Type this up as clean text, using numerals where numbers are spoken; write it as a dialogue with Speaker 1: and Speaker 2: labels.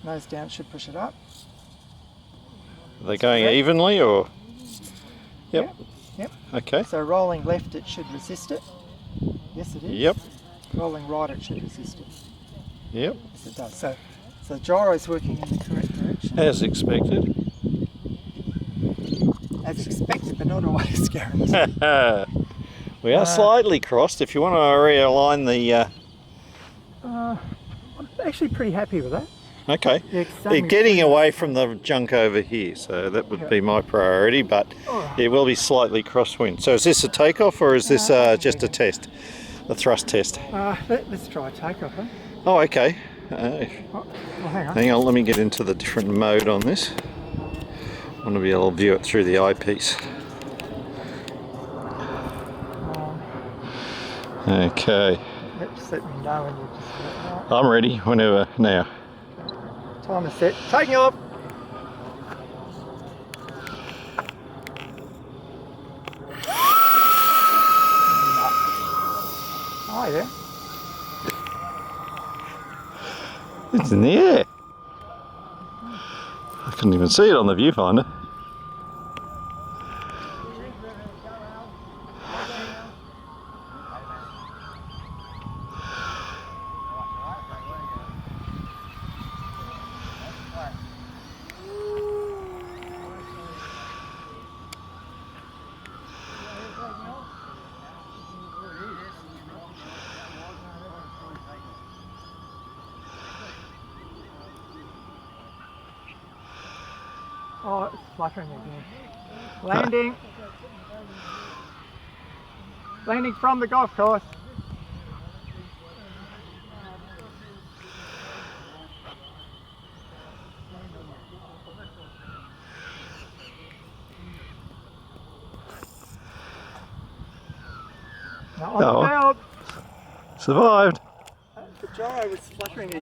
Speaker 1: Nose down should push it up.
Speaker 2: Are they going evenly or? Yep.
Speaker 1: Yep.
Speaker 2: Okay.
Speaker 1: So rolling left, it should resist it. Yes, it is.
Speaker 2: Yep.
Speaker 1: Rolling right, it should resist it.
Speaker 2: Yep.
Speaker 1: Yes, it does. So the gyro is working in the correct direction.
Speaker 2: As expected.
Speaker 1: As expected, but not always guaranteed.
Speaker 2: We are slightly crossed. If you want to realign the...
Speaker 1: I'm actually pretty happy with that.
Speaker 2: Okay.
Speaker 1: Yeah,
Speaker 2: They're getting away from the junk over here, so that would be my priority, but it will be slightly crosswind. So is this a takeoff or is this just a test? A thrust test?
Speaker 1: Let's try a takeoff, huh?
Speaker 2: Oh, okay.
Speaker 1: Well, hang on.
Speaker 2: Hang on, let me get into the different mode on this. I want to be able to view it through the eyepiece. Okay.
Speaker 1: Just let me know when you're just right.
Speaker 2: I'm ready whenever now.
Speaker 1: Timer set. Taking off. Oh yeah.
Speaker 2: It's in the air. I couldn't even see it on the viewfinder.
Speaker 1: Oh, it's fluttering again. Landing. Landing from the golf course. Not on the field.
Speaker 2: Survived.
Speaker 1: The gyro was fluttering again.